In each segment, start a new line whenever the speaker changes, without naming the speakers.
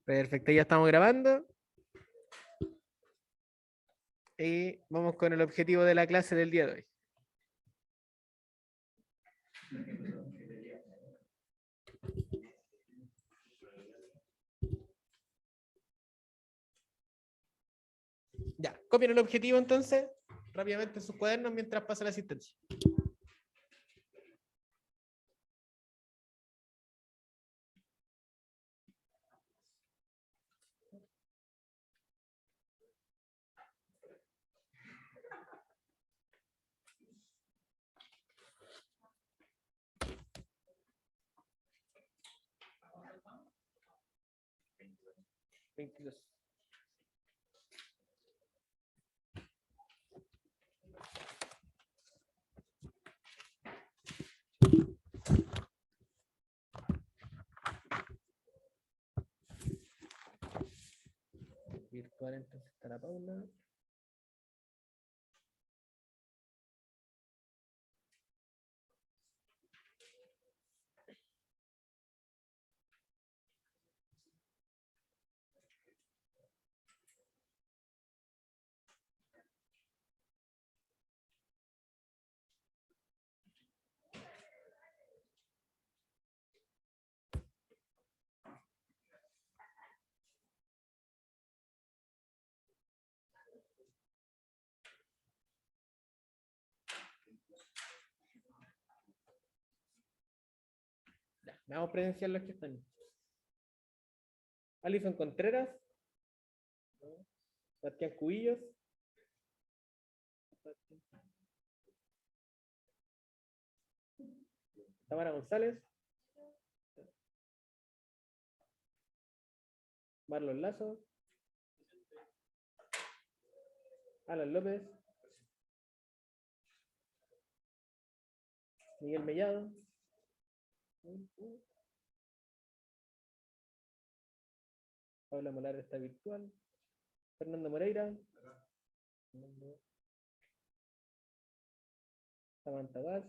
Perfecto, ya estamos grabando. Y vamos con el objetivo de la clase del día de hoy. Ya, copien el objetivo entonces rápidamente en sus cuadernos mientras pasa la asistencia. Veintidós. Virtual entonces está la Paula. Ya, vamos a presenciar los que están. Alison Contreras. Sebastián Cubillos. Tamara González. Marlon Lazo. Alan López. Miguel Mellado. Paula Molar está virtual. Fernando Moreira. Samantha Vaz.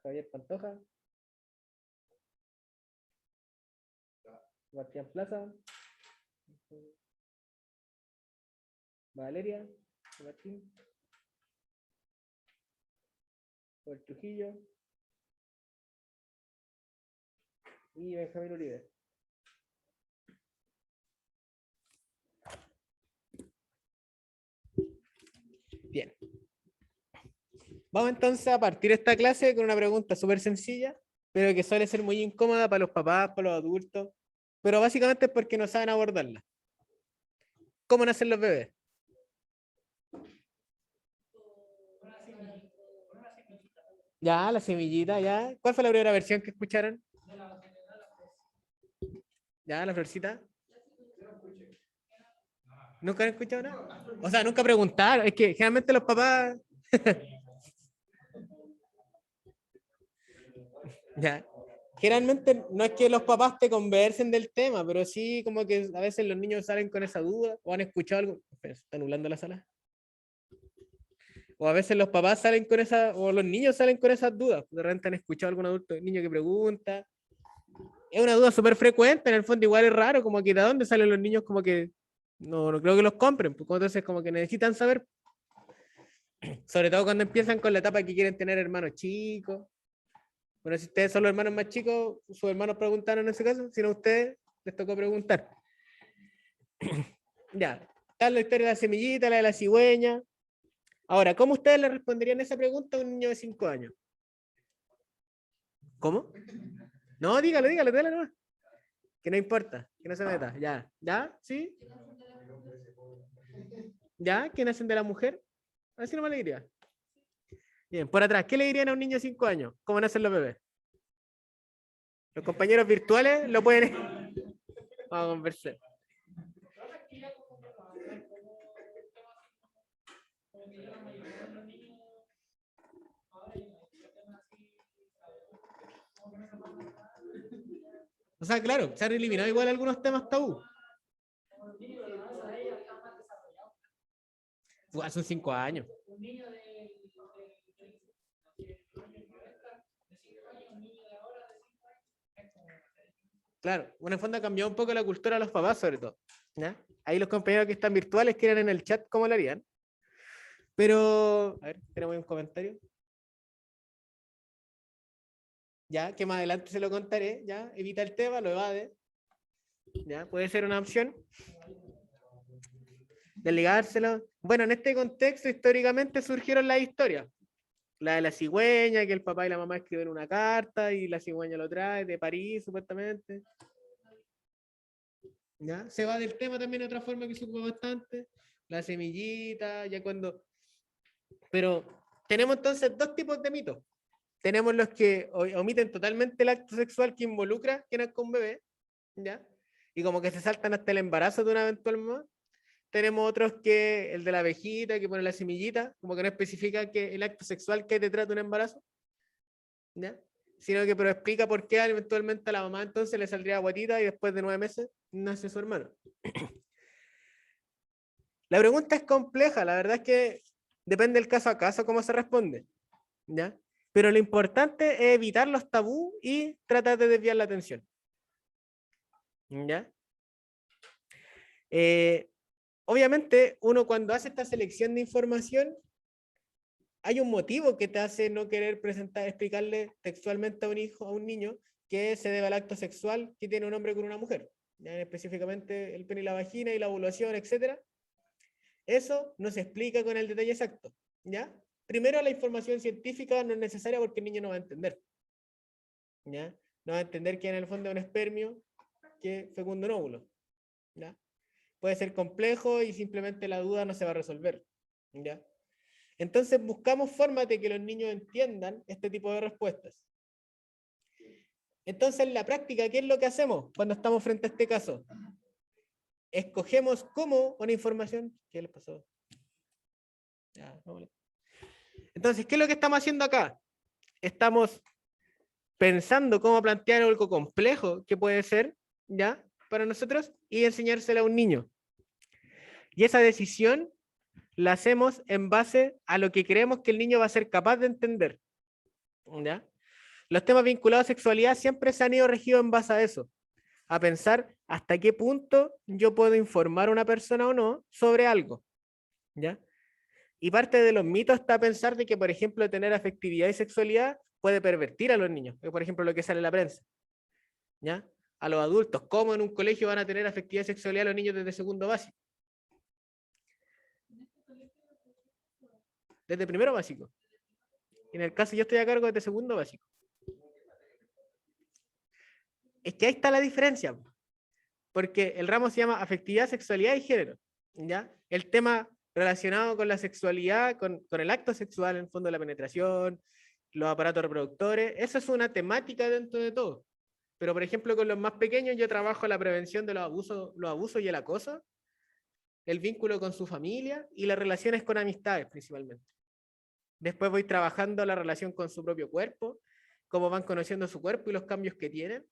Javier Pantoja. Sebastián Plaza. Valeria. Martín. Joel Trujillo. Y Benjamín Uribe. Bien. Vamos entonces a partir esta clase con una pregunta súper sencilla, pero que suele ser muy incómoda para los papás, para los adultos, pero básicamente es porque no saben abordarla. ¿Cómo nacen los bebés? Ya, la semillita, ya. ¿Cuál fue la primera versión que escucharon? Ya, la florcita. ¿Nunca han escuchado nada? O sea, nunca preguntaron. Es que generalmente los papás. Ya. Generalmente no es que los papás te conversen del tema, pero sí como que a veces los niños salen con esa duda o han escuchado algo. Espera, ¿se está nublando la sala? O a veces los papás salen con esa, o los niños salen con esas dudas. De repente han escuchado a algún adulto, niño que pregunta. Es una duda súper frecuente, en el fondo igual es raro, como que de dónde salen los niños como que no creo que los compren, pues entonces como que necesitan saber, sobre todo cuando empiezan con la etapa que quieren tener hermanos chicos. Bueno, si ustedes son los hermanos más chicos, sus hermanos preguntaron en ese caso, si no a ustedes les tocó preguntar. Ya, está la historia de la semillita, la de la cigüeña. Ahora, ¿cómo ustedes le responderían esa pregunta a un niño de 5 años? ¿Cómo? No, dígalo, dale nomás. Que no importa, que no se meta. Ya, ya, sí. Ya, ¿qué nacen de la mujer? Así no me le diría. Bien, por atrás, ¿qué le dirían a un niño de 5 años? ¿Cómo nacen los bebés? Los compañeros virtuales lo pueden. Vamos a conversar. O sea, claro, se han eliminado igual algunos temas tabú. Son 5 años. Claro, bueno, en el fondo ha cambiado un poco la cultura de los papás, sobre todo. ¿Ya? Ahí los compañeros que están virtuales quieren en el chat cómo lo harían. Pero, a ver, tenemos un comentario. Ya, que más adelante se lo contaré, ya, evita el tema, lo evade. Ya, puede ser una opción. Desligárselo. Bueno, en este contexto históricamente surgieron las historias. La de la cigüeña, que el papá y la mamá escriben una carta y la cigüeña lo trae de París, supuestamente. ¿Ya? Se va del tema también de otra forma que se ocupa bastante. La semillita, ya cuando... Pero tenemos entonces dos tipos de mitos. Tenemos los que omiten totalmente el acto sexual que involucra que nazca un bebé, ¿ya? Y como que se saltan hasta el embarazo de una eventual mamá. Tenemos otros que, el de la abejita, que pone la semillita, como que no especifica que el acto sexual que hay detrás de un embarazo, ¿ya? Sino que pero explica por qué eventualmente a la mamá entonces le saldría guatita y después de 9 meses nace su hermano. La pregunta es compleja, la verdad es que depende del caso a caso cómo se responde, ¿ya? Pero lo importante es evitar los tabú y tratar de desviar la atención, ¿ya? Obviamente, uno cuando hace esta selección de información, hay un motivo que te hace no querer presentar, explicarle textualmente a un hijo, a un niño, que se debe al acto sexual que tiene un hombre con una mujer, ¿ya? Específicamente el pene y la vagina y la ovulación, etcétera. Eso no se explica con el detalle exacto, ¿ya? Primero, la información científica no es necesaria porque el niño no va a entender, ¿ya? No va a entender que en el fondo es un espermio que fecunda un óvulo, ¿ya? Puede ser complejo y simplemente la duda no se va a resolver, ¿ya? Entonces buscamos formas de que los niños entiendan este tipo de respuestas. Entonces, en la práctica, ¿qué es lo que hacemos cuando estamos frente a este caso? Escogemos como una información. ¿Qué les pasó? Ya, entonces, ¿qué es lo que estamos haciendo acá? Estamos pensando cómo plantear algo complejo que puede ser, ¿ya? Para nosotros y enseñárselo a un niño. Y esa decisión la hacemos en base a lo que creemos que el niño va a ser capaz de entender, ¿ya? Los temas vinculados a sexualidad siempre se han ido regidos en base a eso, a pensar hasta qué punto yo puedo informar a una persona o no sobre algo, ¿ya? Y parte de los mitos está pensar de que, por ejemplo, tener afectividad y sexualidad puede pervertir a los niños, por ejemplo, lo que sale en la prensa, ¿ya? A los adultos, ¿cómo en un colegio van a tener afectividad y sexualidad los niños desde segundo básico? Desde primero básico. En el caso yo estoy a cargo desde segundo básico. Es que ahí está la diferencia, porque el ramo se llama afectividad, sexualidad y género, ¿ya? El tema relacionado con la sexualidad, con el acto sexual, en el fondo de la penetración, los aparatos reproductores, eso es una temática dentro de todo. Pero, por ejemplo, con los más pequeños yo trabajo la prevención de los abusos y el acoso, el vínculo con su familia y las relaciones con amistades principalmente. Después voy trabajando la relación con su propio cuerpo, cómo van conociendo su cuerpo y los cambios que tienen.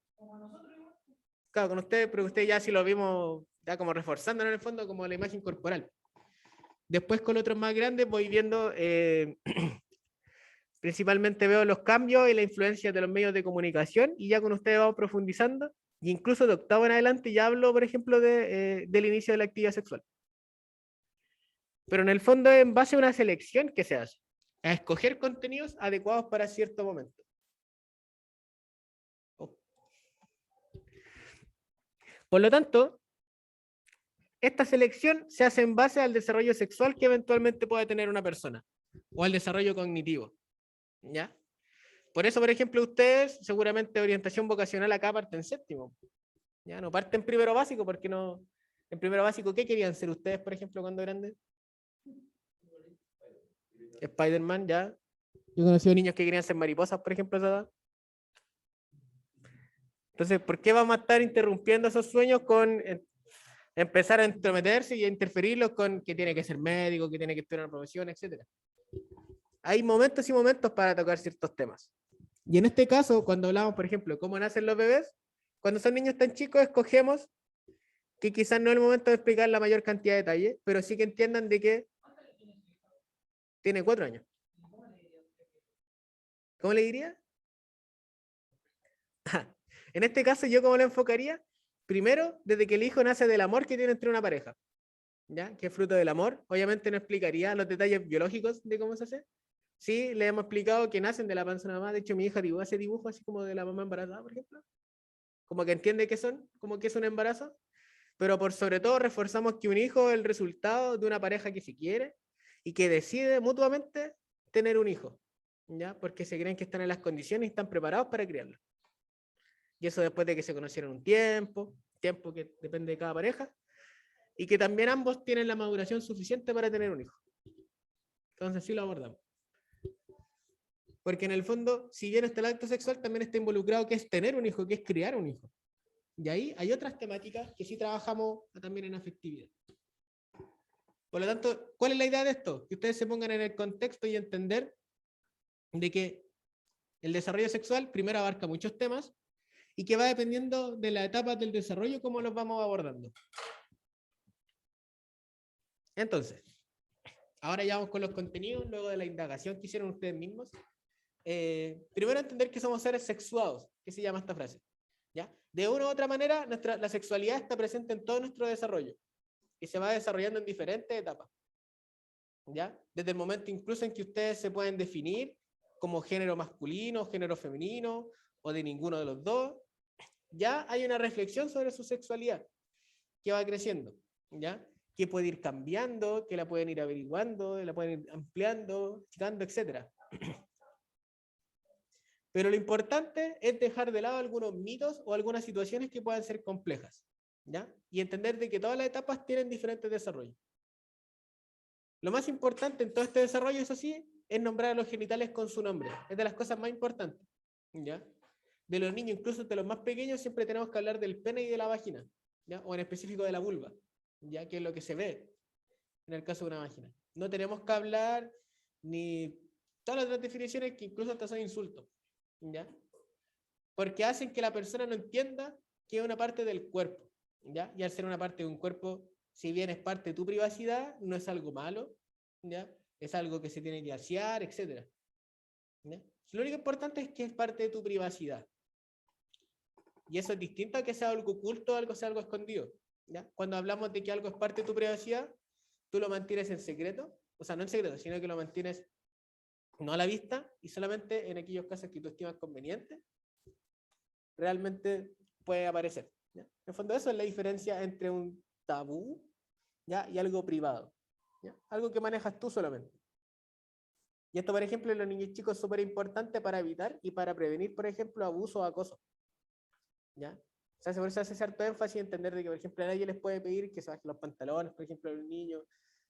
Claro, con ustedes, pero ustedes ya sí lo vimos, ya como reforzando en el fondo como la imagen corporal. Después con otros más grandes voy viendo, principalmente veo los cambios y la influencia de los medios de comunicación y ya con ustedes vamos profundizando y incluso de octavo en adelante ya hablo, por ejemplo, del inicio de la actividad sexual. Pero en el fondo es en base a una selección que se hace, a escoger contenidos adecuados para cierto momento. Por lo tanto, esta selección se hace en base al desarrollo sexual que eventualmente pueda tener una persona o al desarrollo cognitivo, ¿ya? Por eso, por ejemplo, ustedes seguramente orientación vocacional acá parten séptimo, ¿ya? No parten primero básico porque no... En primero básico, ¿qué querían ser ustedes, por ejemplo, cuando grandes? Spider-Man, ya. Yo he conocido niños que querían ser mariposas, por ejemplo, a esa edad. Entonces, ¿por qué vamos a estar interrumpiendo esos sueños con empezar a entrometerse y a interferirlos con que tiene que ser médico, que tiene que estudiar una profesión, etcétera? Hay momentos y momentos para tocar ciertos temas. Y en este caso, cuando hablamos, por ejemplo, de cómo nacen los bebés, cuando son niños tan chicos, escogemos que quizás no es el momento de explicar la mayor cantidad de detalles, pero sí que entiendan de que tiene 4 años. ¿Cómo le diría? En este caso, ¿yo cómo lo enfocaría? Primero, desde que el hijo nace del amor que tiene entre una pareja, ¿ya? Que es fruto del amor. Obviamente no explicaría los detalles biológicos de cómo se hace. Sí, le hemos explicado que nacen de la panza de la mamá. De hecho, mi hija hace dibujo así como de la mamá embarazada, por ejemplo. Como que entiende que son, como que es un embarazo. Pero por sobre todo reforzamos que un hijo es el resultado de una pareja que se quiere y que decide mutuamente tener un hijo, ¿ya? Porque se creen que están en las condiciones y están preparados para criarlo. Y eso después de que se conocieron un tiempo que depende de cada pareja, y que también ambos tienen la maduración suficiente para tener un hijo. Entonces sí lo abordamos. Porque en el fondo, si bien está el acto sexual, también está involucrado que es tener un hijo, que es criar un hijo. Y ahí hay otras temáticas que sí trabajamos también en afectividad. Por lo tanto, ¿cuál es la idea de esto? Que ustedes se pongan en el contexto y entender de que el desarrollo sexual primero abarca muchos temas y que va dependiendo de la etapa del desarrollo cómo los vamos abordando. Entonces, ahora ya vamos con los contenidos, luego de la indagación que hicieron ustedes mismos. Primero entender que somos seres sexuados, que se llama esta frase. ¿Ya? De una u otra manera, la sexualidad está presente en todo nuestro desarrollo y se va desarrollando en diferentes etapas. ¿Ya? Desde el momento incluso en que ustedes se pueden definir como género masculino, género femenino o de ninguno de los dos, ya hay una reflexión sobre su sexualidad que va creciendo, ¿ya? Que puede ir cambiando, que la pueden ir averiguando, la pueden ir ampliando, achicando, etc. Pero lo importante es dejar de lado algunos mitos o algunas situaciones que puedan ser complejas, ¿ya? Y entender de que todas las etapas tienen diferentes desarrollos. Lo más importante en todo este desarrollo, eso sí, es nombrar a los genitales con su nombre. Es de las cosas más importantes, ¿ya? De los niños, incluso de los más pequeños, siempre tenemos que hablar del pene y de la vagina, ¿ya? O en específico de la vulva, ¿ya? Que es lo que se ve en el caso de una vagina. No tenemos que hablar ni todas las otras definiciones que incluso hasta son insultos, ¿ya? Porque hacen que la persona no entienda que es una parte del cuerpo, ¿ya? Y al ser una parte de un cuerpo, si bien es parte de tu privacidad, no es algo malo, ¿ya? Es algo que se tiene que asear, etc. ¿Ya? Lo único importante es que es parte de tu privacidad. Y eso es distinto a que sea algo oculto o algo sea algo escondido, ¿ya? Cuando hablamos de que algo es parte de tu privacidad, tú lo mantienes en secreto, o sea, no en secreto, sino que lo mantienes no a la vista y solamente en aquellos casos que tú estimas convenientes, realmente puede aparecer, ¿ya? En el fondo eso es la diferencia entre un tabú, ¿ya? Y algo privado, ¿ya? Algo que manejas tú solamente. Y esto, por ejemplo, en los niños chicos es súper importante para evitar y para prevenir, por ejemplo, abuso o acoso, ¿ya? O sea, por eso hace cierto énfasis en entender de que, por ejemplo, a nadie les puede pedir que se bajen los pantalones, por ejemplo, a los niños,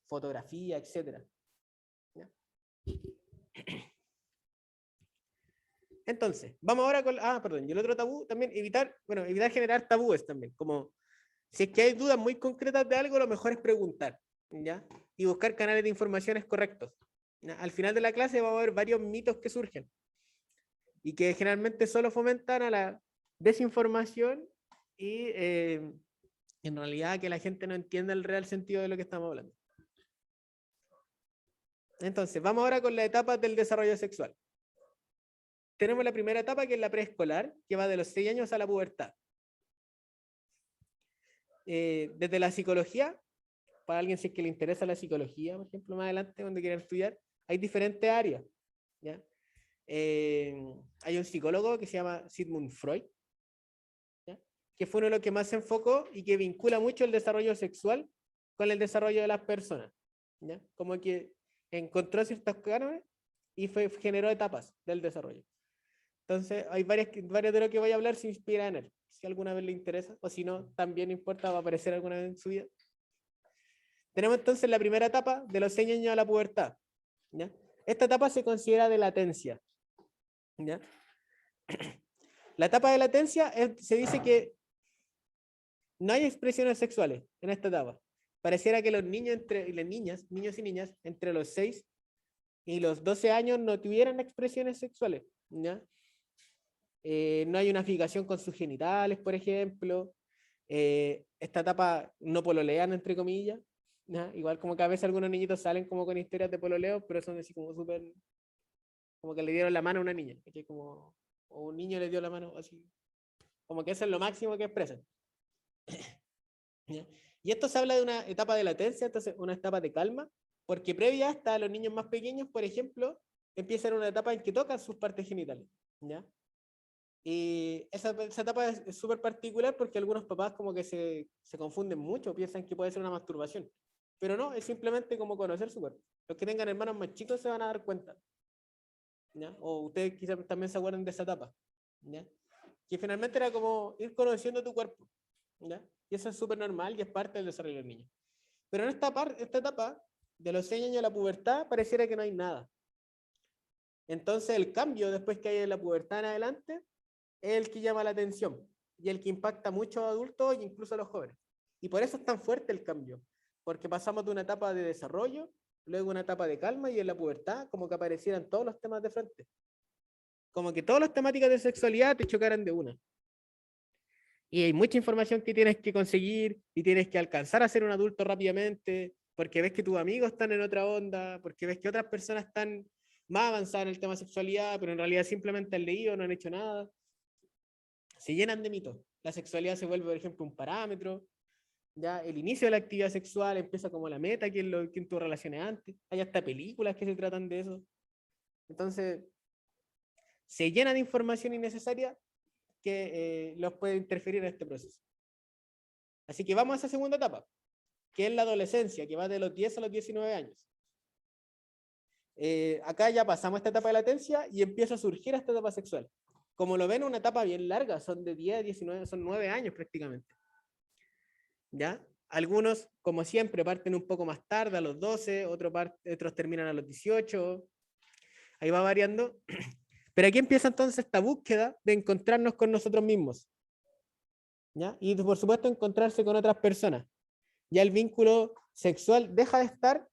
fotografía, etc. ¿Ya? Entonces, vamos ahora con... Ah, perdón, y el otro tabú también, evitar generar tabúes también, como si es que hay dudas muy concretas de algo, lo mejor es preguntar, ¿ya? Y buscar canales de informaciones correctos. ¿Ya? Al final de la clase va a haber varios mitos que surgen y que generalmente solo fomentan a la desinformación y en realidad que la gente no entienda el real sentido de lo que estamos hablando. Entonces, vamos ahora con las etapas del desarrollo sexual. Tenemos la primera etapa, que es la preescolar, que va de los 6 años a la pubertad. Desde la psicología, para alguien si es que le interesa la psicología, por ejemplo, más adelante, donde quiera estudiar, hay diferentes áreas, ¿ya? Hay un psicólogo que se llama Sigmund Freud, ¿ya? Que fue uno de los que más se enfocó y que vincula mucho el desarrollo sexual con el desarrollo de las personas, ¿ya? Como que encontró ciertos cánones y generó etapas del desarrollo. Entonces, hay varias de lo que voy a hablar se inspira en él. Si alguna vez le interesa, o si no, también no importa, va a aparecer alguna vez en su vida. Tenemos entonces la primera etapa de los 6 años a la pubertad, ¿ya? Esta etapa se considera de latencia, ¿ya? La etapa de latencia se dice que no hay expresiones sexuales en esta etapa. Pareciera que los niños y las niñas, niños y niñas, entre los 6 y los 12 años no tuvieran expresiones sexuales, ¿ya? No hay una fijación con sus genitales, por ejemplo. Esta etapa no pololean, entre comillas, ¿ya? Igual como que a veces algunos niñitos salen como con historias de pololeo, pero son así como súper, como que le dieron la mano a una niña, que como, o un niño le dio la mano, así. Como que eso es lo máximo que expresan. ¿Ya? Y esto se habla de una etapa de latencia, entonces una etapa de calma, porque previa hasta los niños más pequeños, por ejemplo, empiezan una etapa en que tocan sus partes genitales. ¿Ya? Y esa etapa es súper particular porque algunos papás como que se confunden mucho, piensan que puede ser una masturbación. Pero no, es simplemente como conocer su cuerpo. Los que tengan hermanos más chicos se van a dar cuenta. ¿Ya? O ustedes quizás también se acuerdan de esa etapa. ¿Ya? Que finalmente era como ir conociendo tu cuerpo. ¿Ya? Y eso es súper normal y es parte del desarrollo del niño. Pero en esta etapa, de los 6 años a la pubertad, pareciera que no hay nada. Entonces el cambio después que hay en la pubertad en adelante es el que llama la atención y el que impacta mucho a adultos e incluso a los jóvenes. Y por eso es tan fuerte el cambio, porque pasamos de una etapa de desarrollo, luego una etapa de calma y en la pubertad como que aparecieran todos los temas de frente. Como que todas las temáticas de sexualidad te chocaran de una. Y hay mucha información que tienes que conseguir y tienes que alcanzar a ser un adulto rápidamente, porque ves que tus amigos están en otra onda, porque ves que otras personas están más avanzadas en el tema de sexualidad, pero en realidad simplemente han leído, no han hecho nada. Se llenan de mitos. La sexualidad se vuelve, por ejemplo, un parámetro. Ya el inicio de la actividad sexual empieza como la meta que en tus relaciones antes. Hay hasta películas que se tratan de eso. Entonces, se llena de información innecesaria que los puede interferir en este proceso. Así que vamos a esa segunda etapa, que es la adolescencia, que va de los 10 a los 19 años. Acá ya pasamos esta etapa de latencia y empieza a surgir esta etapa sexual. Como lo ven, una etapa bien larga, son de 10 a 19, son 9 años prácticamente. ¿Ya? Algunos, como siempre, parten un poco más tarde, a los 12, otros terminan a los 18, ahí va variando. Pero aquí empieza entonces esta búsqueda de encontrarnos con nosotros mismos. ¿Ya? Y por supuesto encontrarse con otras personas. Ya el vínculo sexual deja de estar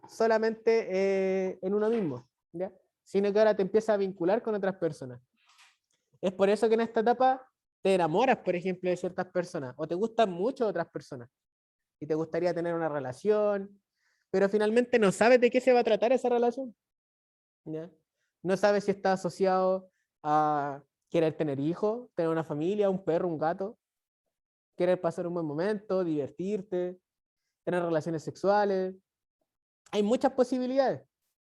solamente en uno mismo, ¿ya? Sino que ahora te empieza a vincular con otras personas. Es por eso que en esta etapa te enamoras, por ejemplo, de ciertas personas, o te gustan mucho otras personas, y te gustaría tener una relación, pero finalmente no sabes de qué se va a tratar esa relación. ¿Ya? No sabes si está asociado a querer tener hijos, tener una familia, un perro, un gato, querer pasar un buen momento, divertirte, tener relaciones sexuales. Hay muchas posibilidades,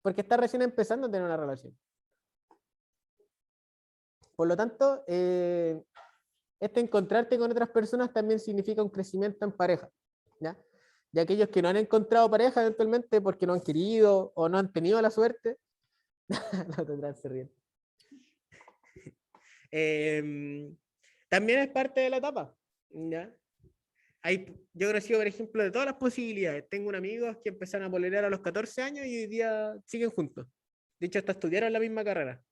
porque estás recién empezando a tener una relación. Por lo tanto, encontrarte con otras personas también significa un crecimiento en pareja. ¿Ya? Y aquellos que no han encontrado pareja eventualmente porque no han querido o no han tenido la suerte, no tendrán se ríen. También es parte de la etapa. ¿Ya? Yo he conocido, por ejemplo, de todas las posibilidades. Tengo un amigo que empezaron a pololear a los 14 años y hoy día siguen juntos. De hecho, hasta estudiaron la misma carrera.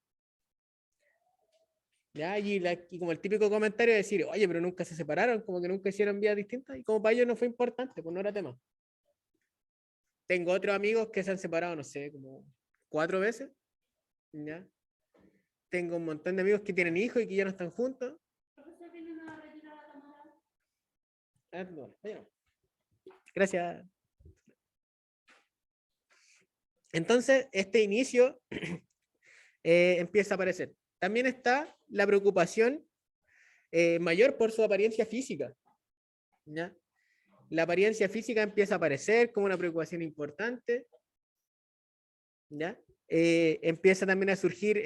¿Ya? Y como el típico comentario de decir, oye, pero nunca se separaron, como que nunca hicieron vidas distintas, y como para ellos no fue importante, pues no era tema. Tengo otros amigos que se han separado, no sé, como 4 veces, ¿ya? Tengo un montón de amigos que tienen hijos y que ya no están juntos. No, no. Gracias. Entonces, este inicio empieza a aparecer. También está la preocupación mayor por su apariencia física. ¿Ya? La apariencia física empieza a aparecer como una preocupación importante. ¿Ya? Empieza también a surgir,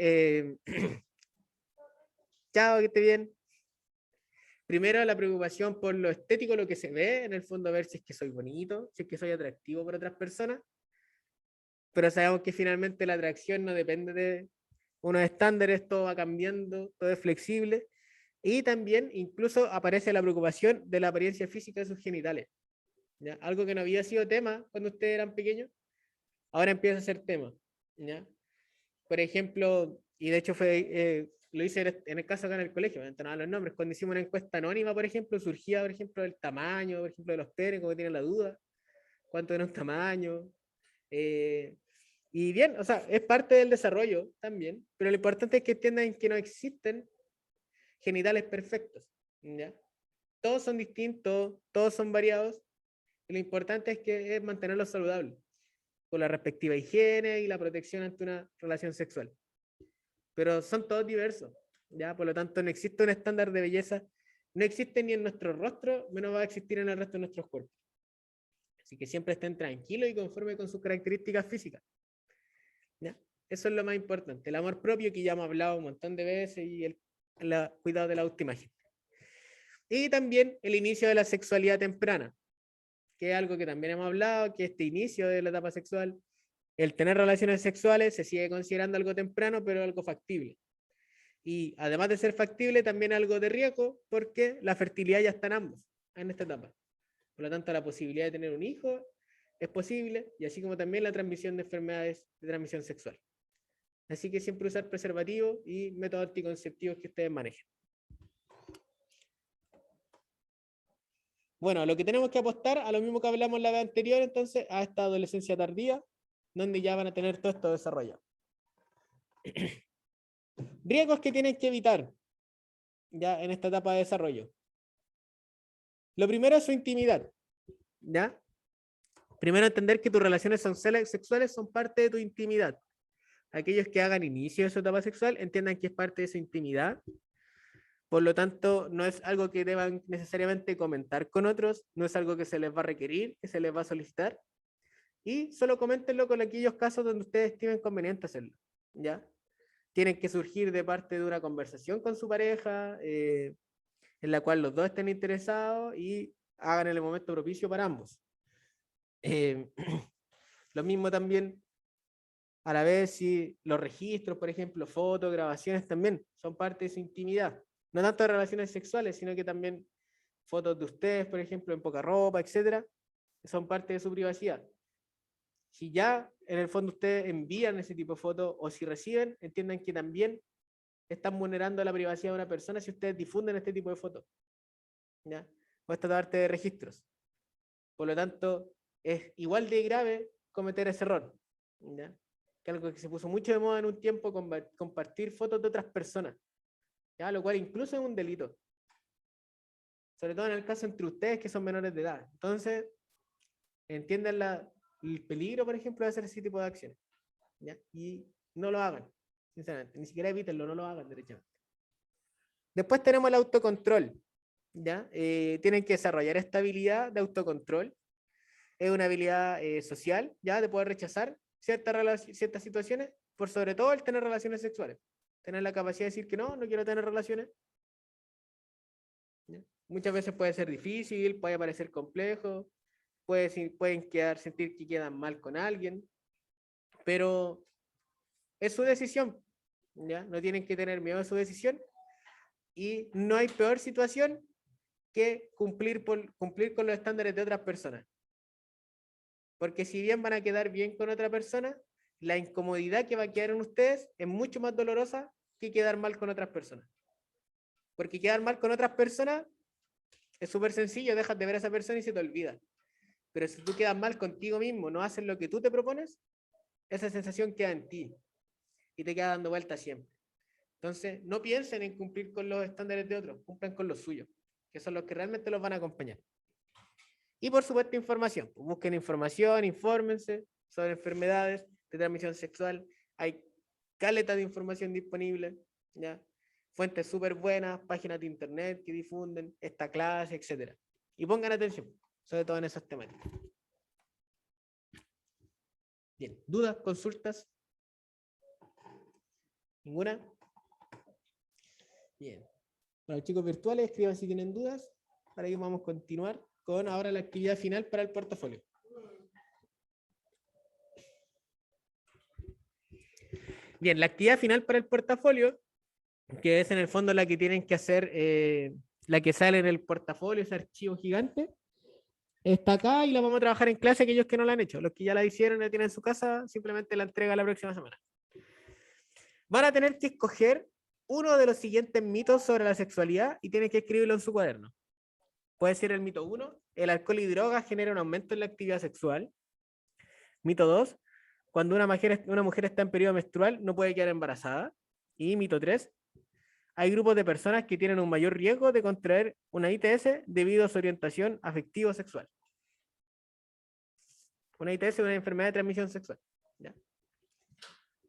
chao, que esté bien. Primero la preocupación por lo estético, lo que se ve, en el fondo ver si es que soy bonito, si es que soy atractivo para otras personas, pero sabemos que finalmente la atracción no depende de unos estándares, todo va cambiando, todo es flexible, y también incluso aparece la preocupación de la apariencia física de sus genitales, ¿ya? Algo que no había sido tema cuando ustedes eran pequeños, ahora empieza a ser tema, ¿ya? Por ejemplo, y de hecho lo hice en el caso acá en el colegio, me entonaban los nombres, cuando hicimos una encuesta anónima, por ejemplo, surgía, por ejemplo, el tamaño, por ejemplo, de los penes, como tienen la duda, cuánto era un tamaño, y bien, o sea, es parte del desarrollo también, pero lo importante es que entiendan que no existen genitales perfectos, ¿ya? Todos son distintos, todos son variados, y lo importante es mantenerlos saludables, con la respectiva higiene y la protección ante una relación sexual. Pero son todos diversos. ¿ya? Por lo tanto, no existe un estándar de belleza, no existe ni en nuestro rostro, menos va a existir en el resto de nuestros cuerpos. Así que siempre estén tranquilos y conformes con sus características físicas, ¿ya? Eso es lo más importante, el amor propio, que ya hemos hablado un montón de veces, y el cuidado de la autoimagen. Y también el inicio de la sexualidad temprana, que es algo que también hemos hablado, que este inicio de la etapa sexual, el tener relaciones sexuales se sigue considerando algo temprano, pero algo factible. Y además de ser factible, también algo de riesgo, porque la fertilidad ya está en ambos, en esta etapa. Por lo tanto, la posibilidad de tener un hijo es posible, y así como también la transmisión de enfermedades de transmisión sexual. Así que siempre usar preservativos y métodos anticonceptivos que ustedes manejen. Bueno, lo que tenemos que apostar a lo mismo que hablamos la vez anterior, entonces, a esta adolescencia tardía, donde ya van a tener todo esto desarrollado. Riesgos que tienen que evitar ya en esta etapa de desarrollo. Lo primero es su intimidad, ¿ya? Primero, entender que tus relaciones sexuales son parte de tu intimidad. Aquellos que hagan inicio de su etapa sexual entiendan que es parte de su intimidad. Por lo tanto, no es algo que deban necesariamente comentar con otros, no es algo que se les va a requerir, que se les va a solicitar. Y solo coméntenlo con aquellos casos donde ustedes estimen conveniente hacerlo, ¿ya? Tienen que surgir de parte de una conversación con su pareja, en la cual los dos estén interesados y hagan el momento propicio para ambos. Lo mismo también a la vez si los registros, por ejemplo, fotos, grabaciones también son parte de su intimidad. No tanto de relaciones sexuales, sino que también fotos de ustedes, por ejemplo, en poca ropa, etcétera, son parte de su privacidad. Si ya en el fondo ustedes envían ese tipo de fotos o si reciben, entiendan que también están vulnerando la privacidad de una persona si ustedes difunden este tipo de fotos, ¿ya? O esta parte de registros. Por lo tanto, es igual de grave cometer ese error, ¿ya? Que algo que se puso mucho de moda en un tiempo, compartir fotos de otras personas, ¿ya? Lo cual incluso es un delito. Sobre todo en el caso entre ustedes que son menores de edad. Entonces, entiendan el peligro, por ejemplo, de hacer ese tipo de acciones, ¿ya? Y no lo hagan, sinceramente. Ni siquiera evítenlo, no lo hagan derechamente. Después tenemos el autocontrol, ¿ya? Tienen que desarrollar esta habilidad de autocontrol. Es una habilidad social, ¿ya? De poder rechazar ciertas situaciones, por sobre todo el tener relaciones sexuales. Tener la capacidad de decir que no, no quiero tener relaciones. ¿Ya? Muchas veces puede ser difícil, puede parecer complejo, pueden sentir que quedan mal con alguien, pero es su decisión, ¿ya? No tienen que tener miedo de su decisión, y no hay peor situación que cumplir con los estándares de otras personas. Porque si bien van a quedar bien con otra persona, la incomodidad que va a quedar en ustedes es mucho más dolorosa que quedar mal con otras personas. Porque quedar mal con otras personas es súper sencillo, dejas de ver a esa persona y se te olvida. Pero si tú quedas mal contigo mismo, no haces lo que tú te propones, esa sensación queda en ti y te queda dando vueltas siempre. Entonces, no piensen en cumplir con los estándares de otros, cumplan con los suyos, que son los que realmente los van a acompañar. Y por supuesto, información. Busquen información, infórmense sobre enfermedades de transmisión sexual. Hay caleta de información disponible, ¿ya? Fuentes súper buenas, páginas de internet que difunden esta clase, etc. Y pongan atención, sobre todo en esas temáticas. Bien, ¿dudas, consultas? ¿Ninguna? Bien. Para los chicos virtuales, escriban si tienen dudas, para que vamos a continuar con ahora la actividad final para el portafolio. Bien, la actividad final para el portafolio, que es en el fondo la que tienen que hacer, la que sale en el portafolio, ese archivo gigante, está acá y la vamos a trabajar en clase aquellos que no la han hecho. Los que ya la hicieron y la tienen en su casa, simplemente la entrega la próxima semana. Van a tener que escoger uno de los siguientes mitos sobre la sexualidad y tienen que escribirlo en su cuaderno. Puede ser el mito 1, el alcohol y drogas generan un aumento en la actividad sexual. Mito 2, cuando una mujer está en periodo menstrual no puede quedar embarazada. Y mito 3, hay grupos de personas que tienen un mayor riesgo de contraer una ITS debido a su orientación afectivo-sexual. Una ITS es una enfermedad de transmisión sexual, ¿ya?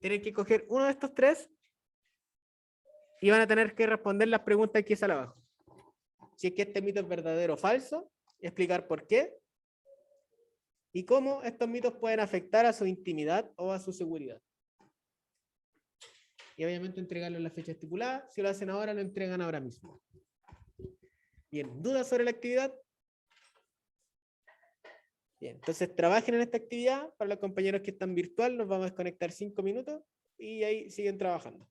Tienen que coger uno de estos tres Y van a tener que responder las preguntas que salen abajo. Si es que este mito es verdadero o falso, explicar por qué y cómo estos mitos pueden afectar a su intimidad o a su seguridad. Y obviamente entregarlo en la fecha estipulada. Si lo hacen ahora, lo entregan ahora mismo. Bien, ¿dudas sobre la actividad? Bien, entonces trabajen en esta actividad. Para los compañeros que están virtual, nos vamos a desconectar 5 minutos y ahí siguen trabajando.